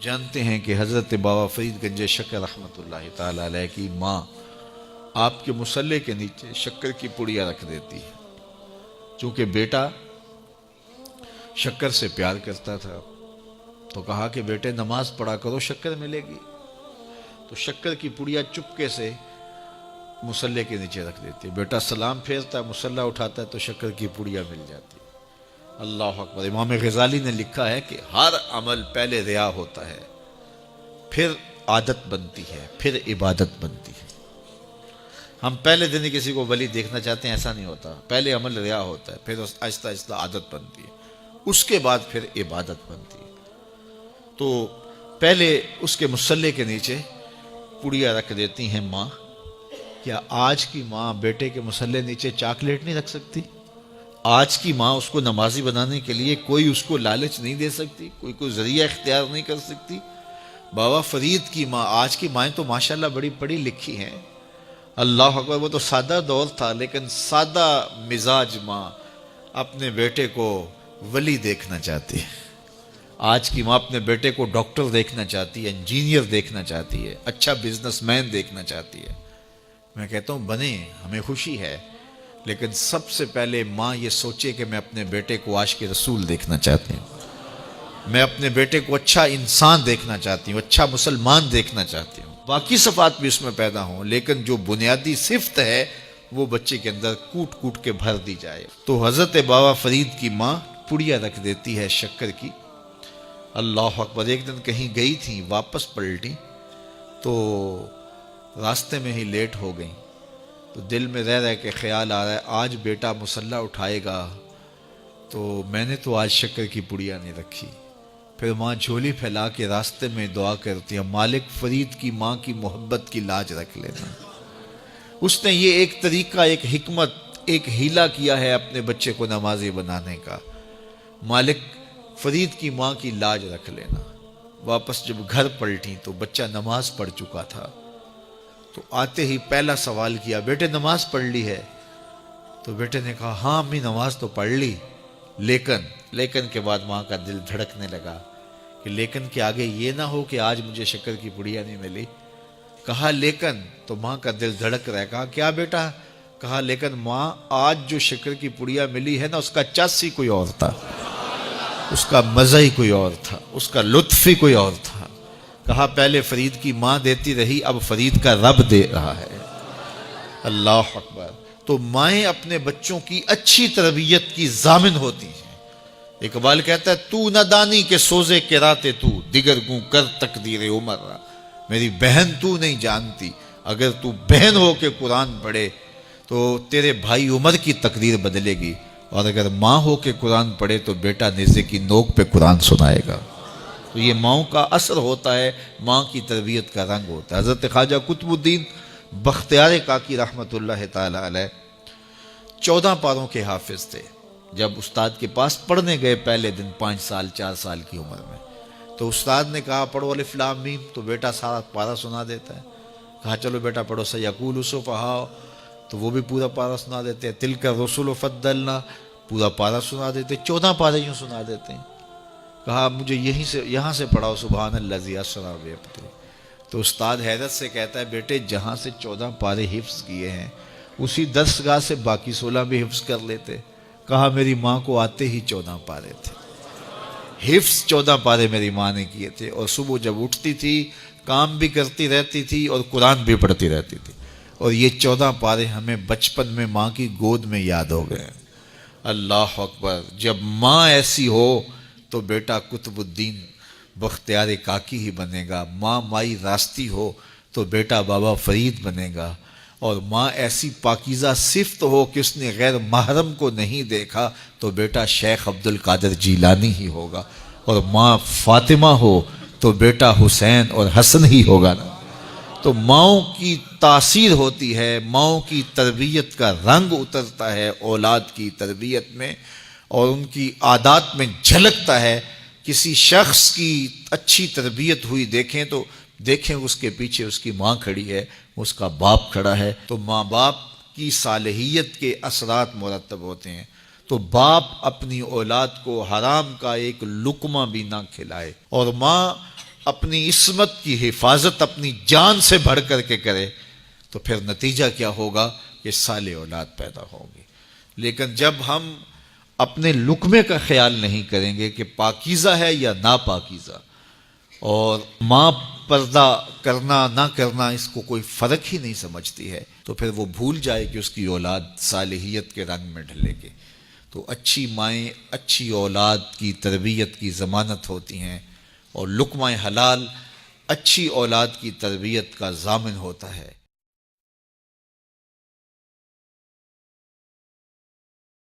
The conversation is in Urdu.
جانتے ہیں کہ حضرت بابا فرید گنج شکر رحمۃ اللہ تعالی علیہ کی ماں آپ کے مصلے کے نیچے شکر کی پڑیا رکھ دیتی ہے۔ چونکہ بیٹا شکر سے پیار کرتا تھا تو کہا کہ بیٹے نماز پڑھا کرو، شکر ملے گی۔ تو شکر کی پڑیا چپکے سے مصلے کے نیچے رکھ دیتی ہے۔ بیٹا سلام پھیرتا ہے، مصلہ اٹھاتا ہے تو شکر کی پڑیا مل جاتی ہے۔ اللہ اکبر۔ امام غزالی نے لکھا ہے کہ ہر عمل پہلے ریا ہوتا ہے، پھر عادت بنتی ہے، پھر عبادت بنتی ہے۔ ہم پہلے دن ہی کسی کو ولی دیکھنا چاہتے ہیں، ایسا نہیں ہوتا۔ پہلے عمل ریا ہوتا ہے، پھر آہستہ آہستہ عادت بنتی ہے، اس کے بعد پھر عبادت بنتی ہے۔ تو پہلے اس کے مصلے کے نیچے پڑیا رکھ دیتی ہیں ماں۔ کیا آج کی ماں بیٹے کے مصلے نیچے چاکلیٹ نہیں رکھ سکتی؟ آج کی ماں اس کو نمازی بنانے کے لیے کوئی اس کو لالچ نہیں دے سکتی، کوئی ذریعہ اختیار نہیں کر سکتی؟ بابا فرید کی ماں، آج کی مائیں تو ماشاءاللہ بڑی پڑھی لکھی ہیں، اللہ اکبر۔ وہ تو سادہ دور تھا، لیکن سادہ مزاج ماں اپنے بیٹے کو ولی دیکھنا چاہتی ہے۔ آج کی ماں اپنے بیٹے کو ڈاکٹر دیکھنا چاہتی ہے، انجینئر دیکھنا چاہتی ہے، اچھا بزنس مین دیکھنا چاہتی ہے۔ میں کہتا ہوں بنے، ہمیں خوشی ہے، لیکن سب سے پہلے ماں یہ سوچے کہ میں اپنے بیٹے کو عاشق رسول دیکھنا چاہتی ہوں، میں اپنے بیٹے کو اچھا انسان دیکھنا چاہتی ہوں، اچھا مسلمان دیکھنا چاہتی ہوں۔ باقی صفات بھی اس میں پیدا ہوں، لیکن جو بنیادی صفت ہے وہ بچے کے اندر کوٹ کوٹ کے بھر دی جائے۔ تو حضرت بابا فرید کی ماں پڑیا رکھ دیتی ہے شکر کی۔ اللہ اکبر۔ ایک دن کہیں گئی تھیں، واپس پلٹی تو راستے میں ہی لیٹ ہو گئیں۔ تو دل میں رہ رہ کے خیال آ رہا ہے آج بیٹا مصلی اٹھائے گا تو میں نے تو آج شکر کی پڑیا نہیں رکھی۔ پھر ماں جھولی پھیلا کے راستے میں دعا کرتی ہے، مالک فرید کی ماں کی محبت کی لاج رکھ لینا۔ اس نے یہ ایک طریقہ، ایک حکمت، ایک ہیلا کیا ہے اپنے بچے کو نمازی بنانے کا، مالک فرید کی ماں کی لاج رکھ لینا۔ واپس جب گھر پلٹی تو بچہ نماز پڑھ چکا تھا۔ تو آتے ہی پہلا سوال کیا، بیٹے نماز پڑھ لی ہے؟ تو بیٹے نے کہا ہاں امی نماز تو پڑھ لی، لیکن کے بعد ماں کا دل دھڑکنے لگا کہ لیکن کے آگے یہ نہ ہو کہ آج مجھے شکر کی پڑیا نہیں ملی۔ کہا لیکن، تو ماں کا دل دھڑک رہا ہے۔ کہا کیا بیٹا؟ کہا لیکن ماں آج جو شکر کی پڑیا ملی ہے نا، اس کا چس ہی کوئی اور تھا، اس کا مزہ ہی کوئی اور تھا، اس کا لطف ہی کوئی اور تھا۔ کہا پہلے فرید کی ماں دیتی رہی، اب فرید کا رب دے رہا ہے۔ اللہ اکبر۔ تو مائیں اپنے بچوں کی اچھی تربیت کی ضامن ہوتی ہیں۔ اقبال کہتا ہے تو نہ دانی کے سوزے کے راتے تو، دیگر گوں کر تقدیر عمر را۔ میری بہن تو نہیں جانتی، اگر تو بہن ہو کے قرآن پڑھے تو تیرے بھائی عمر کی تقدیر بدلے گی، اور اگر ماں ہو کے قرآن پڑھے تو بیٹا نیزے کی نوک پہ قرآن سنائے گا۔ تو یہ ماؤں کا اثر ہوتا ہے، ماں کی تربیت کا رنگ ہوتا ہے۔ حضرت خواجہ قطب الدین بختیار کاکی رحمۃ اللہ تعالی علیہ 14 پاروں کے حافظ تھے۔ جب استاد کے پاس پڑھنے گئے پہلے دن 5 سال 4 سال کی عمر میں، تو استاد نے کہا پڑھو الف لام میم، تو بیٹا سارا پارہ سنا دیتا ہے۔ کہا چلو بیٹا پڑھو سیقول السفہاء، تو وہ بھی پورا پارہ سنا دیتے ہیں۔ تلک الرسل فضلنا، پورا پارہ سنا دیتے، 14 پارے یوں سنا دیتے ہیں۔ کہا مجھے یہاں سے پڑھاؤ سبحان الذی اسریٰ بعبدہ۔ تو استاد حیرت سے کہتا ہے بیٹے جہاں سے 14 پارے حفظ کیے ہیں اسی درسگاہ سے باقی 16 بھی حفظ کر لیتے۔ کہا میری ماں کو آتے ہی 14 پارے تھے، حفظ 14 پارے میری ماں نے کیے تھے، اور صبح جب اٹھتی تھی کام بھی کرتی رہتی تھی اور قرآن بھی پڑھتی رہتی تھی، اور یہ 14 پارے ہمیں بچپن میں ماں کی گود میں یاد ہو گئے۔ اللہ اکبر۔ جب ماں ایسی ہو تو بیٹا قطب الدین بختیار کاکی ہی بنے گا، ماں مائی راستی ہو تو بیٹا بابا فرید بنے گا، اور ماں ایسی پاکیزہ صفت ہو کہ اس نے غیر محرم کو نہیں دیکھا تو بیٹا شیخ عبد القادر جیلانی ہی ہوگا، اور ماں فاطمہ ہو تو بیٹا حسین اور حسن ہی ہوگا نا۔ تو ماؤں کی تاثیر ہوتی ہے، ماؤں کی تربیت کا رنگ اترتا ہے اولاد کی تربیت میں، اور ان کی عادات میں جھلکتا ہے۔ کسی شخص کی اچھی تربیت ہوئی دیکھیں اس کے پیچھے اس کی ماں کھڑی ہے، اس کا باپ کھڑا ہے، تو ماں باپ کی صالحیت کے اثرات مرتب ہوتے ہیں۔ تو باپ اپنی اولاد کو حرام کا ایک لقمہ بھی نہ کھلائے، اور ماں اپنی عصمت کی حفاظت اپنی جان سے بڑھ کر کے کرے تو پھر نتیجہ کیا ہوگا کہ صالح اولاد پیدا ہوگی. لیکن جب ہم اپنے لقمے کا خیال نہیں کریں گے کہ پاکیزہ ہے یا ناپاکیزہ، اور ماں پردہ کرنا نہ کرنا اس کو کوئی فرق ہی نہیں سمجھتی ہے، تو پھر وہ بھول جائے کہ اس کی اولاد صالحیت کے رنگ میں ڈھلے گی. تو اچھی مائیں اچھی اولاد کی تربیت کی ضمانت ہوتی ہیں، اور لقمہ حلال اچھی اولاد کی تربیت کا ضامن ہوتا ہے.